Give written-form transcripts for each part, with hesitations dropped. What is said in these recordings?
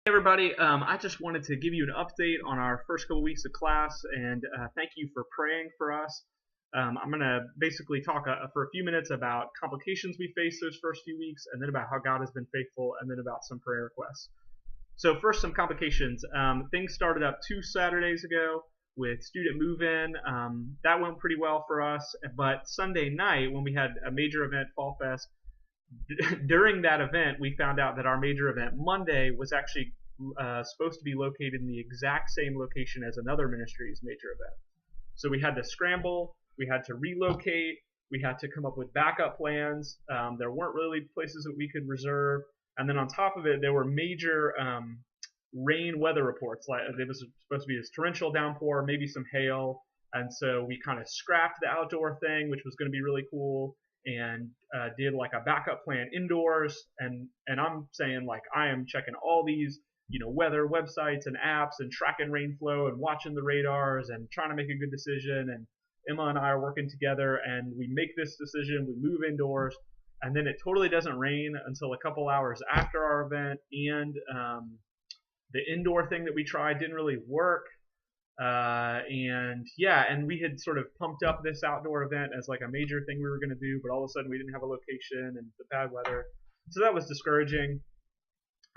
Hey everybody, I just wanted to give you an update on our first couple weeks of class and thank you for praying for us. I'm going to basically talk for a few minutes about complications we faced those first few weeks, and then about how God has been faithful, and then about some prayer requests. So first, some complications. Things started up 2 Saturdays ago with student move-in. That went pretty well for us, but Sunday night when we had a major event, Fall Fest, during that event, we found out that our major event Monday was actually supposed to be located in the exact same location as another ministry's major event. So we had to scramble, we had to relocate, we had to come up with backup plans. There weren't really places that we could reserve. And then on top of it, there were major rain weather reports. Like it was supposed to be this torrential downpour, maybe some hail. And so we kind of scrapped the outdoor thing, which was going to be really cool, and did like a backup plan indoors. And I'm saying, like, I am checking all these weather websites and apps and tracking rain flow and watching the radars and trying to make a good decision. And Emma and I are working together, and we make this decision. We move indoors, and then it totally doesn't rain until a couple hours after our event. And the indoor thing that we tried didn't really work. And we had sort of pumped up this outdoor event as like a major thing we were going to do, but all of a sudden we didn't have a location and the bad weather. So that was discouraging.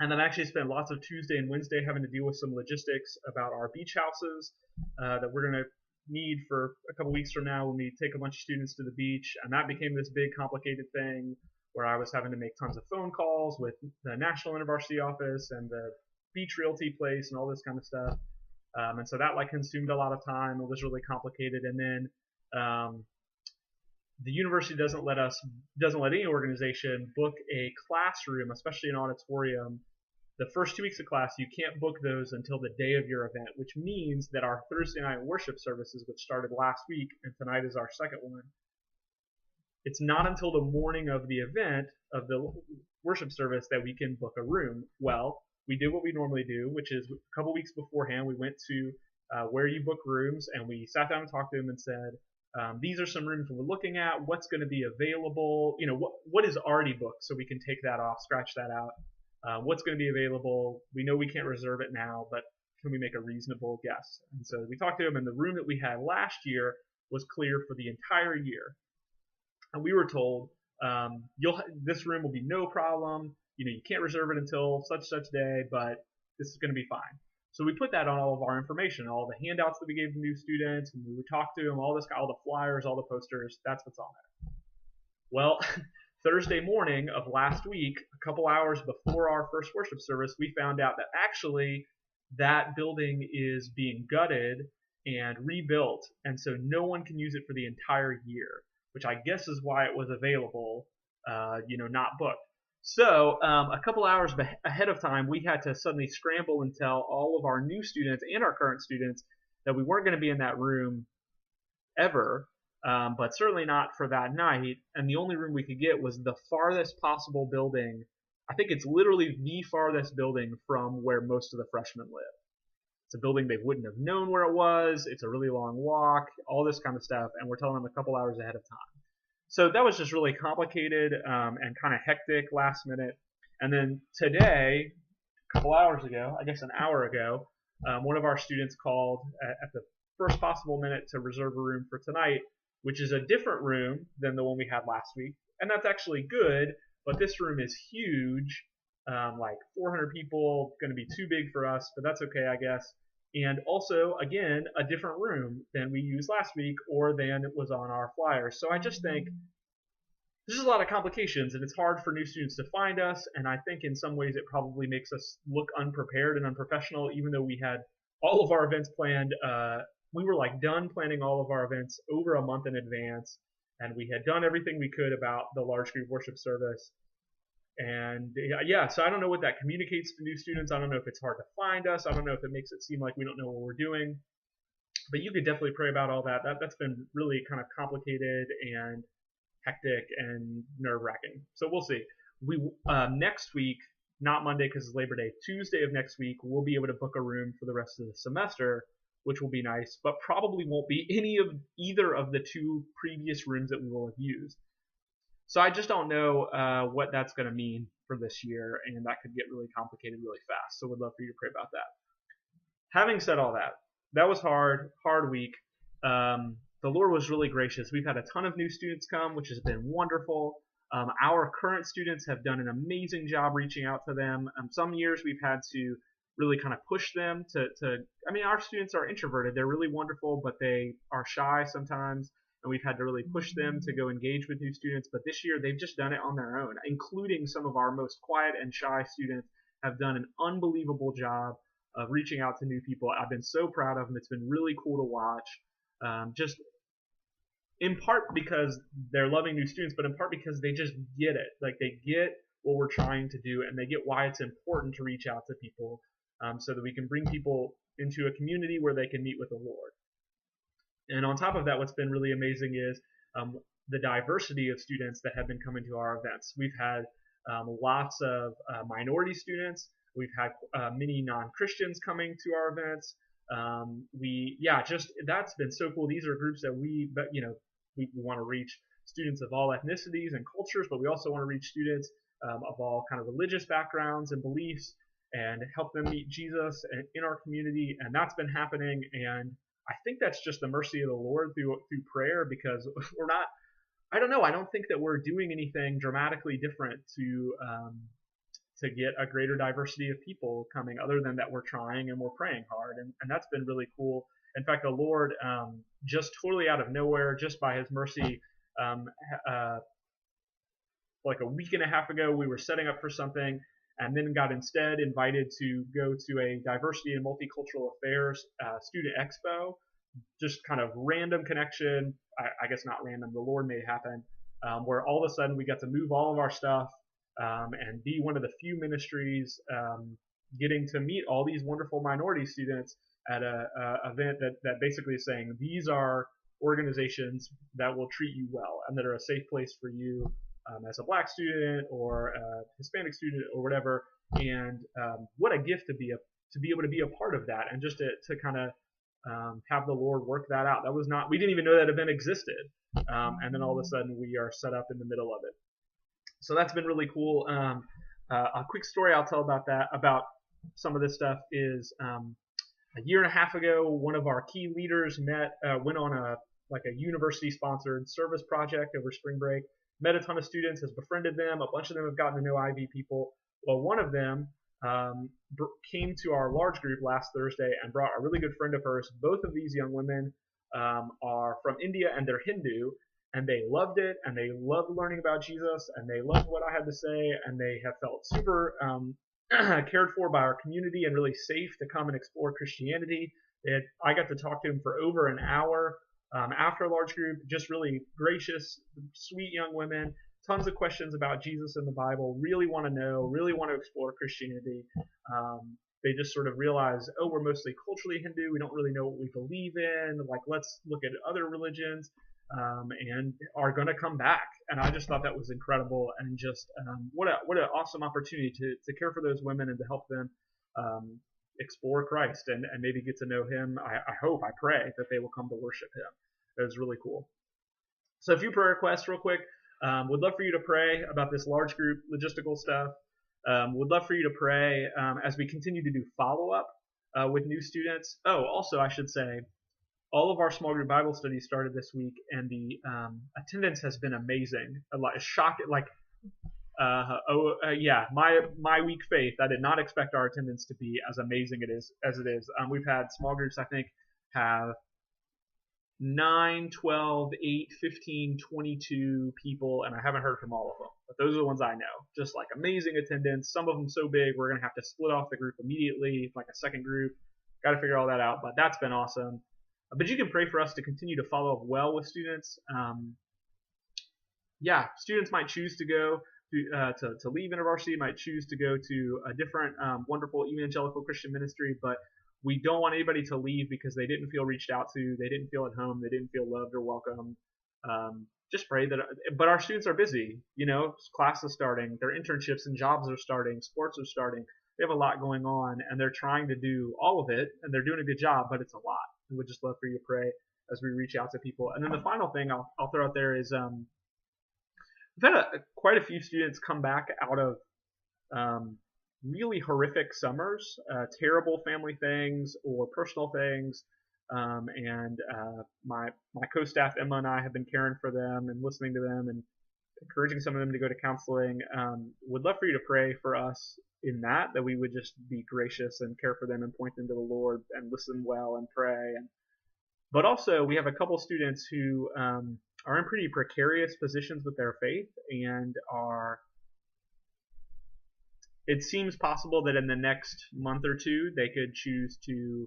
And then I actually spent lots of Tuesday and Wednesday having to deal with some logistics about our beach houses that we're going to need for a couple weeks from now when we take a bunch of students to the beach. And that became this big complicated thing where I was having to make tons of phone calls with the National University office and the beach realty place and all this kind of stuff. And so that consumed a lot of time. It was really complicated. And then the university doesn't let any organization book a classroom, especially an auditorium. The first 2 weeks of class, you can't book those until the day of your event, which means that our Thursday night worship services, which started last week, and tonight is our second one, it's not until the morning of the event, of the worship service, that we can book a room. Well, we did what we normally do, which is a couple weeks beforehand, we went to where you book rooms, and we sat down and talked to them and said, these are some rooms we're looking at, what's going to be available, what is already booked, so we can take that off, scratch that out. What's going to be available, we know we can't reserve it now, but can we make a reasonable guess? And so we talked to them, and the room that we had last year was clear for the entire year. And we were told, this room will be no problem. You can't reserve it until such day, but this is going to be fine. So we put that on all of our information, all the handouts that we gave to new students, and we would talk to them, all the flyers, all the posters. That's what's on there. Well, Thursday morning of last week, a couple hours before our first worship service, we found out that actually that building is being gutted and rebuilt, and so no one can use it for the entire year, which I guess is why it was available, not booked. So a couple hours ahead of time, we had to suddenly scramble and tell all of our new students and our current students that we weren't going to be in that room ever, but certainly not for that night. And the only room we could get was the farthest possible building. I think it's literally the farthest building from where most of the freshmen live. It's a building they wouldn't have known where it was. It's a really long walk, all this kind of stuff, and we're telling them a couple hours ahead of time. So that was just really complicated and kind of hectic last minute. And then today, a couple hours ago, I guess an hour ago, one of our students called at the first possible minute to reserve a room for tonight, which is a different room than the one we had last week. And that's actually good, but this room is huge, like 400 people, going to be too big for us, but that's okay, I guess. And also, again, a different room than we used last week or than it was on our flyers. So I just think there's just a lot of complications, and it's hard for new students to find us, and I think in some ways it probably makes us look unprepared and unprofessional, even though we had all of our events planned. We were done planning all of our events over a month in advance, and we had done everything we could about the large group worship service. And so I don't know what that communicates to new students. I don't know if it's hard to find us. I don't know if it makes it seem like we don't know what we're doing. But you could definitely pray about all that. That's been really kind of complicated and hectic and nerve-wracking. So we'll see. We next week, not Monday because it's Labor Day, Tuesday of next week, we'll be able to book a room for the rest of the semester, which will be nice, but probably won't be either of the two previous rooms that we will have used. So I just don't know what that's going to mean for this year, and that could get really complicated really fast. So we'd love for you to pray about that. Having said all that, that was hard week. The Lord was really gracious. We've had a ton of new students come, which has been wonderful. Our current students have done an amazing job reaching out to them. Some years we've had to really kind of push them to I mean, our students are introverted. They're really wonderful, but they are shy sometimes, and we've had to really push them to go engage with new students. But this year they've just done it on their own, including some of our most quiet and shy students have done an unbelievable job of reaching out to new people. I've been so proud of them. It's been really cool to watch. Just in part because they're loving new students, but in part because they just get it. Like, they get what we're trying to do, and they get why it's important to reach out to people, so that we can bring people into a community where they can meet with the Lord. And on top of that, what's been really amazing is the diversity of students that have been coming to our events. We've had lots of minority students. We've had many non-Christians coming to our events. That's been so cool. These are groups that we want to reach students of all ethnicities and cultures, but we also want to reach students of all kind of religious backgrounds and beliefs, and help them meet Jesus in our community. And that's been happening. And I think that's just the mercy of the Lord through prayer, because we're not, I don't think that we're doing anything dramatically different to get a greater diversity of people coming, other than that we're trying and we're praying hard. And that's been really cool. In fact, the Lord, just totally out of nowhere, just by his mercy, like a week and a half ago, we were setting up for something, and then got instead invited to go to a diversity and multicultural affairs student expo. Just kind of random connection. I guess not random. The Lord made it happen, where all of a sudden we got to move all of our stuff and be one of the few ministries getting to meet all these wonderful minority students at a event that basically is saying, these are organizations that will treat you well and that are a safe place for you as a black student or a Hispanic student or whatever. And what a gift to be able to be a part of that, and just to kind of have the Lord work that out. That was not, we didn't even know that event existed, and then all of a sudden we are set up in the middle of it. So that's been really cool. A quick story I'll tell about some of this stuff is a year and a half ago, one of our key leaders went on a university-sponsored service project over spring break. Met a ton of students, has befriended them. A bunch of them have gotten to know Ivy people. Well, one of them came to our large group last Thursday and brought a really good friend of hers. Both of these young women are from India, and they're Hindu, and they loved it, and they loved learning about Jesus, and they loved what I had to say, and they have felt super cared for by our community and really safe to come and explore Christianity. I got to talk to them for over an hour after a large group. Just really gracious, sweet young women. Tons of questions about Jesus and the Bible. Really want to know, really want to explore Christianity. They just sort of realize, oh, we're mostly culturally Hindu. We don't really know what we believe in. Like, let's look at other religions, and are going to come back. And I just thought that was incredible, and just what an awesome opportunity to care for those women and to help them explore Christ and maybe get to know him. I pray that they will come to worship him. It was really cool. So a few prayer requests real quick. Would love for you to pray about this large group logistical stuff. Would love for you to pray as we continue to do follow-up with new students. Oh, also I should say, all of our small group Bible studies started this week, and the attendance has been amazing. Shocking, my weak faith. I did not expect our attendance to be as amazing as it is. We've had small groups, I think, have 9, 12, 8, 15, 22 people, and I haven't heard from all of them. But those are the ones I know. Just like amazing attendance. Some of them so big we're going to have to split off the group immediately, like a second group. Got to figure all that out, but that's been awesome. But you can pray for us to continue to follow up well with students. Students might choose to go to leave InterVarsity, might choose to go to a different wonderful evangelical Christian ministry, but we don't want anybody to leave because they didn't feel reached out to, they didn't feel at home, they didn't feel loved or welcome. Just pray that. But our students are busy. Class is starting, their internships and jobs are starting, sports are starting. They have a lot going on, and they're trying to do all of it, and they're doing a good job, but it's a lot. And we'd just love for you to pray as we reach out to people. And then the final thing I'll throw out there is we've had quite a few students come back out of really horrific summers, terrible family things or personal things. And my co-staff Emma and I have been caring for them and listening to them and encouraging some of them to go to counseling. Would love for you to pray for us in that we would just be gracious and care for them and point them to the Lord and listen well and pray. But also, we have a couple students who are in pretty precarious positions with their faith and are. It seems possible that in the next month or two they could choose to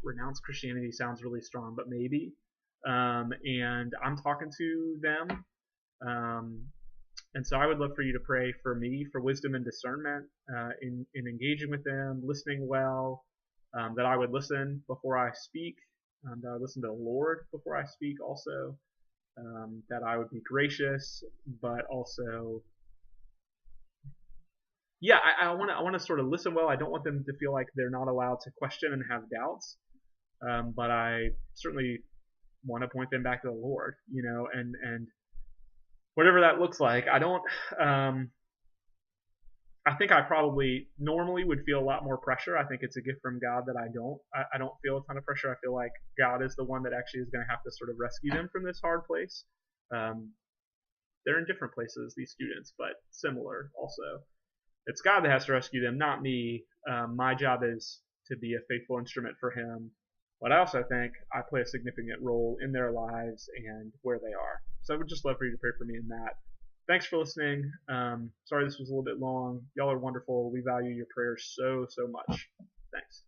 renounce Christianity. Sounds really strong, but maybe. And I'm talking to them. And so I would love for you to pray for me for wisdom and discernment in engaging with them, listening well, that I would listen before I speak, that I would listen to the Lord before I speak also, that I would be gracious, but also, yeah, I want to sort of listen well. I don't want them to feel like they're not allowed to question and have doubts, but I certainly want to point them back to the Lord, and whatever that looks like. I think I probably normally would feel a lot more pressure. I think it's a gift from God that I don't feel a ton of pressure. I feel like God is the one that actually is going to have to sort of rescue them from this hard place. They're in different places, these students, but similar also. It's God that has to rescue them, not me. My job is to be a faithful instrument for Him. But I also think I play a significant role in their lives and where they are. So I would just love for you to pray for me in that. Thanks for listening. Sorry this was a little bit long. Y'all are wonderful. We value your prayers so much. Thanks.